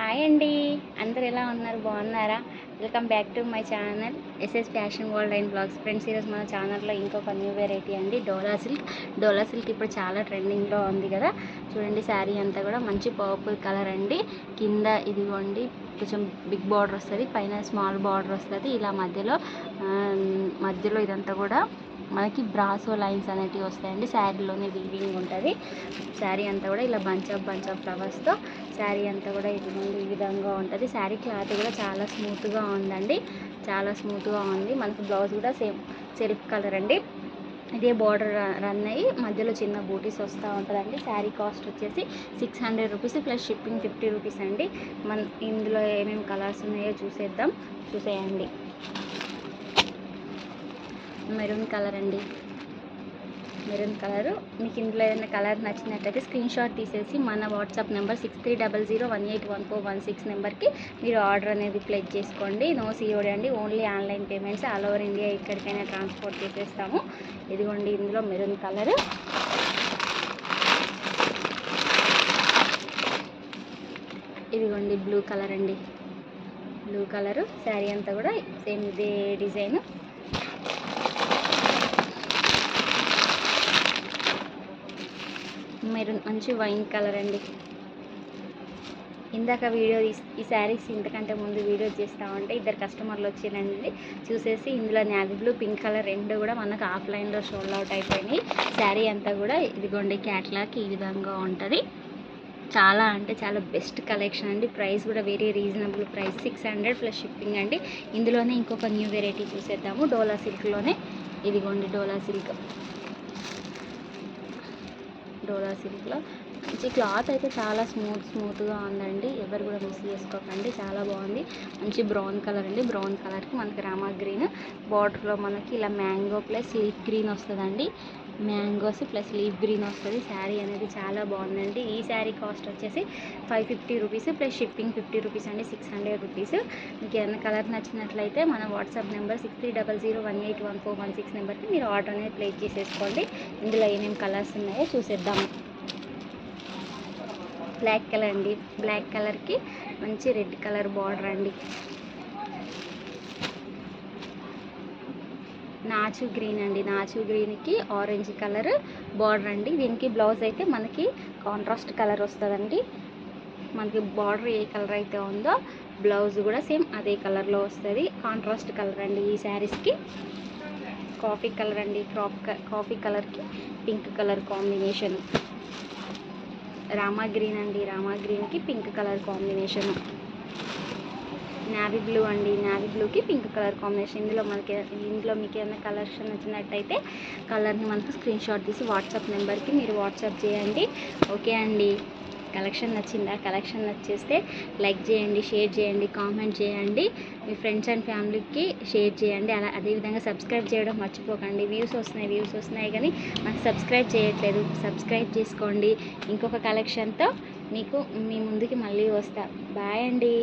Hi అండి, అందరు ఎలా ఉన్నారు? బాగున్నారా? Welcome back to my channel SS fashion world and blogs. Friends, ఈరోజు మన ఛానల్లో ఇంకొక న్యూ వెరైటీ అండి, డోలా సిల్క్ ఇప్పుడు చాలా ట్రెండింగ్లో ఉంది కదా. చూడండి, శారీ అంతా కూడా మంచి పర్పుల్ కలర్ అండి. కింద ఇదిగోండి కొంచెం బిగ్ బార్డర్ వస్తుంది, పైన స్మాల్ బార్డర్ వస్తుంది. ఇలా మధ్యలో ఇదంతా కూడా మనకి బ్రాసో లైన్స్ అనేటివి వస్తాయండి. శారీలోనే వీవింగ్ ఉంటుంది. శారీ అంతా కూడా ఇలా బంచ్ ఆఫ్ ఫ్లవర్స్తో శారీ అంతా కూడా ఈ విధంగా ఉంటుంది. శారీ క్లాత్ కూడా చాలా స్మూత్గా ఉందండి, చాలా స్మూత్గా ఉంది. మనకు బ్లౌజ్ కూడా సేమ్ సెల్ఫ్ కలర్ అండి. ఇదే బార్డర్ రన్ అయ్యి మధ్యలో చిన్న బూటీస్ వస్తూ ఉంటుందండి. శారీ కాస్ట్ వచ్చేసి 600 రూపీస్ ప్లస్ షిప్పింగ్ 50 రూపీస్ అండి. ఇందులో ఏమేమి కలర్స్ ఉన్నాయో చూసేయండి. మెరూన్ కలర్ అండి, మెరూన్ కలరు. మీకు ఇందులో ఏదైనా కలర్ నచ్చినట్లయితే స్క్రీన్ షాట్ తీసేసి మన వాట్సాప్ నెంబర్ 6300181416 నెంబర్కి మీరు ఆర్డర్ అనేది ప్లేస్ చేసుకోండి. నో సిఓడి అండి, only online payments. All over India ఎక్కడికైనా ట్రాన్స్పోర్ట్ చేసేస్తాము. ఇదిగోండి, ఇందులో మెరూన్ కలరు. ఇదిగోండి బ్లూ కలర్ అండి, బ్లూ కలరు. శారీ అంతా కూడా సేమ్ ఇదే డిజైన్. మెరూన్ మంచి వైన్ కలర్ అండి. ఇందాక ఈ శారీస్ ఇంతకంటే ముందు వీడియో చేస్తూ ఉంటే ఇద్దరు కస్టమర్లు వచ్చినండి. చూసేసి ఇందులో నేవీ బ్లూ, పింక్ కలర్ రెండు కూడా మనకు ఆఫ్లైన్లో షోల్ అవుట్ అయిపోయినాయి. శారీ అంతా కూడా ఇదిగోండి క్యాట్లాగ్ ఈ విధంగా ఉంటుంది. చాలా అంటే చాలా బెస్ట్ కలెక్షన్ అండి. ప్రైస్ కూడా very reasonable price, 600 plus shipping అండి. ఇందులోనే ఇంకొక న్యూ వెరైటీ చూసేద్దాము, డోలా సిల్క్లోనే. ఇదిగోండి డోలా సిల్క్లో మంచి క్లాత్ అయితే చాలా స్మూత్గా ఉందండి. ఎవరు కూడా మిస్ చేసుకోకండి, చాలా బాగుంది. మంచి బ్రౌన్ కలర్ అండి. బ్రౌన్ కలర్కి మనకి రామా గ్రీన్ బార్డర్లో మనకి ఇలా మ్యాంగో ప్లస్ లీఫ్ గ్రీన్ వస్తుందండి. మ్యాంగోస్ ప్లస్ లీఫ్ గ్రీన్ వస్తుంది. శారీ అనేది చాలా బాగుందండి. ఈ శారీ కాస్ట్ వచ్చేసి 550 రూపీస్ ప్లస్ షిప్పింగ్ 50 రూపీస్ అండి, 600 రూపీస్. మీకు ఏదైనా కలర్ నచ్చినట్లయితే మన వాట్సాప్ నెంబర్ 6300181416 నెంబర్కి మీరు ఆర్డర్ అనేది ప్లేస్ చేసేసుకోండి. ఇందులో ఏమేమి కలర్స్ ఉన్నాయో చూసేద్దాము. బ్లాక్ కలర్ అండి, బ్లాక్ కలర్కి మంచి రెడ్ కలర్ బార్డర్ అండి. నాచు గ్రీన్ అండి, నాచు గ్రీన్కి ఆరెంజ్ కలర్ బార్డర్ అండి. దీనికి బ్లౌజ్ అయితే మనకి కాంట్రాస్ట్ కలర్ వస్తుందండి. మనకి బార్డర్ ఏ కలర్ అయితే ఉందో బ్లౌజ్ కూడా సేమ్ అదే కలర్లో వస్తుంది. కాంట్రాస్ట్ కలర్ అండి ఈ శారీస్కి. కాఫీ కలర్ అండి, కాఫీ కలర్కి pink colour combination. Rama green అండి, రామా గ్రీన్కి pink colour combination. Navy blue అండి, నావీ బ్లూకి పింక్ కలర్ కాంబినేషన్. ఇందులో మీకు ఏమైనా కలెక్షన్ నచ్చినట్టయితే కలర్ని మనకు స్క్రీన్ షాట్ తీసి వాట్సాప్ నెంబర్కి మీరు వాట్సాప్ చేయండి. ఓకే అండి, కలెక్షన్ నచ్చిందా? కలెక్షన్ నచ్చేస్తే లైక్ చేయండి, షేర్ చేయండి, కామెంట్ చేయండి, మీ ఫ్రెండ్స్ అండ్ ఫ్యామిలీకి షేర్ చేయండి. అదేవిధంగా సబ్స్క్రైబ్ చేయడం మర్చిపోకండి. వ్యూస్ వస్తున్నాయి కానీ నాకు సబ్స్క్రైబ్ చేయట్లేదు. సబ్స్క్రైబ్ చేసుకోండి. ఇంకొక కలెక్షన్తో మీ ముందుకి మళ్ళీ వస్తా. బాయ్ అండి.